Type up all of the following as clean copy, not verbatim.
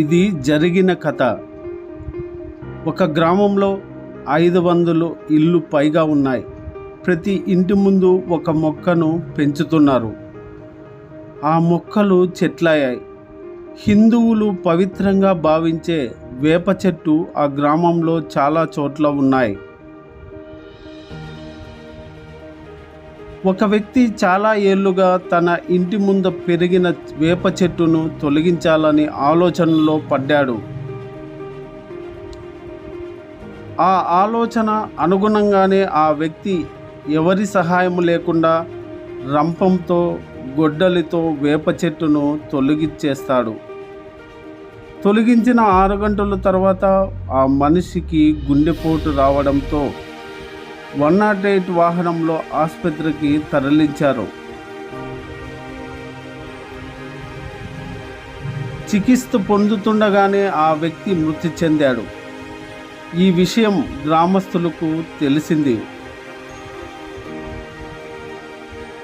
ఇది జరిగిన కథ. ఒక గ్రామంలో 500 ఇళ్ళు పైగా ఉన్నాయి. ప్రతి ఇంటి ముందు ఒక మొక్కను పెంచుతున్నారు. ఆ మొక్కలు చెట్లయ్యాయి. హిందువులు పవిత్రంగా భావించే వేప చెట్టు ఆ గ్రామంలో చాలా చోట్ల ఉన్నాయి. ఒక వ్యక్తి చాలా ఏళ్లుగా తన ఇంటి ముందు పెరిగిన వేప చెట్టును తొలగించాలని ఆలోచనలో పడ్డాడు. ఆ ఆలోచన అనుగుణంగానే ఆ వ్యక్తి ఎవరి సహాయం లేకుండా రంపంతో గొడ్డలితో వేప చెట్టును తొలగించేస్తాడు. తొలగించిన 6 గంటల తర్వాత ఆ మనిషికి గుండెపోటు రావడంతో 108 వాహనంలో ఆసుపత్రికి తరలించారు. చికిత్స పొందుతుండగానే ఆ వ్యక్తి మృతి చెందాడు. ఈ విషయం గ్రామస్తులకు తెలిసింది.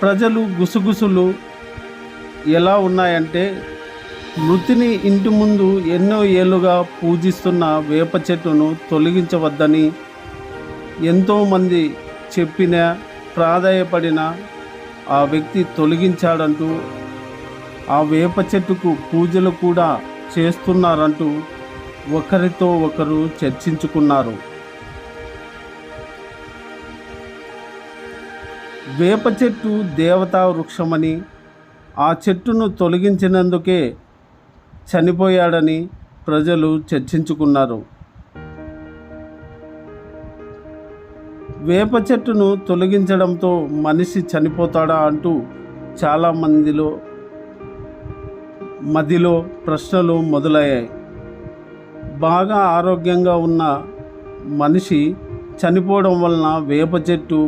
ప్రజలు గుసగుసలు ఎలా ఉన్నాయంటే, మృతిని ఇంటి ముందు ఎన్నో ఏళ్లుగా పూజిస్తున్న వేప చెట్టును తొలగించవద్దని ఎంతోమంది చెప్పినా ప్రాధాయపడిన ఆ వ్యక్తి తొలగించాడంటూ, ఆ వేప చెట్టుకు పూజలు కూడా చేస్తున్నారంటూ ఒకరితో ఒకరు చర్చించుకున్నారు. వేప చెట్టు దేవతా వృక్షమని, ఆ చెట్టును తొలగించినందుకే చనిపోయాడని ప్రజలు చర్చించుకున్నారు. వేప చెట్టును తొలగించడంతో మనిషి చనిపోతాడా అంటూ చాలామందిలో మదిలో ప్రశ్నలు మొదలయ్యాయి. బాగా ఆరోగ్యంగా ఉన్న మనిషి చనిపోవడం వలన వేప చెట్టు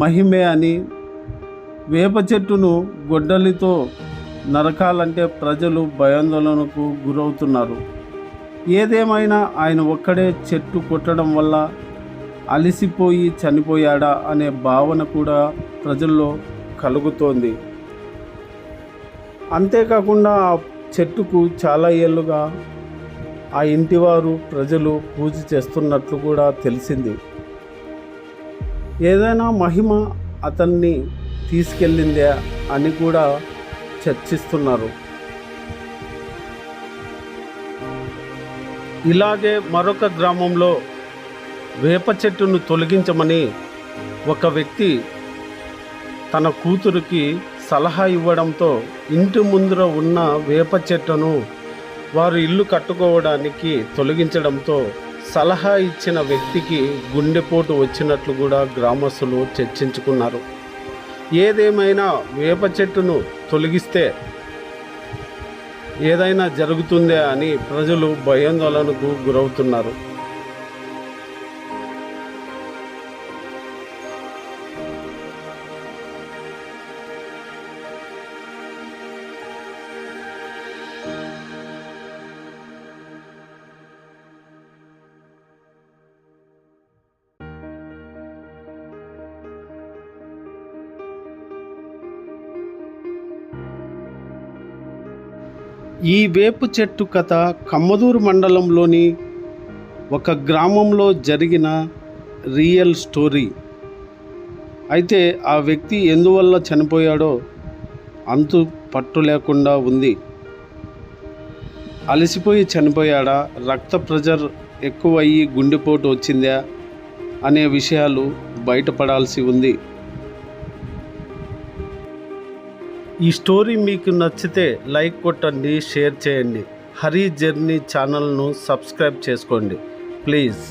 మహిమే అని, వేప చెట్టును గొడ్డలితో నరకాలంటే ప్రజలు భయాందోళనకు గురవుతున్నారు. ఏదేమైనా ఆయన ఒక్కడే చెట్టు కొట్టడం వల్ల అలసిపోయి చనిపోయాడా అనే భావన కూడా ప్రజల్లో కలుగుతోంది. అంతేకాకుండా ఆ చెట్టుకు చాలా ఏళ్ళుగా ఆ ఇంటివారు ప్రజలు పూజ చేస్తున్నట్లు కూడా తెలిసింది. ఏదైనా మహిమ అతన్ని తీసుకెళ్ళిందే అని కూడా చర్చిస్తున్నారు. ఇలాగే మరొక గ్రామంలో వేప చెట్టును తొలగించమని ఒక వ్యక్తి తన కూతురికి సలహా ఇవ్వడంతో ఇంటి ముందర ఉన్న వేప చెట్టును వారు ఇల్లు కట్టుకోవడానికి తొలగించడంతో సలహా ఇచ్చిన వ్యక్తికి గుండెపోటు వచ్చినట్లు కూడా గ్రామస్తులు చర్చించుకున్నారు. ఏదేమైనా వేప చెట్టును తొలగిస్తే ఏదైనా జరుగుతుందా అని ప్రజలు భయాందోళనకు గురవుతున్నారు. ఈ వేపు చెట్టు కథ కమ్మదూరు మండలంలోని ఒక గ్రామంలో జరిగిన రియల్ స్టోరీ. అయితే ఆ వ్యక్తి ఎందువల్ల చనిపోయాడో అంతు పట్టు లేకుండా ఉంది. అలసిపోయి చనిపోయాడా, రక్త ప్రెషర్ ఎక్కువ అయ్యి గుండెపోటు వచ్చిందా అనే విషయాలు బయటపడాల్సి ఉంది. ఈ స్టోరీ మీకు నచ్చితే లైక్ కొట్టండి, షేర్ చేయండి. హరి జర్నీ ఛానల్ను సబ్స్క్రైబ్ చేసుకోండి ప్లీజ్.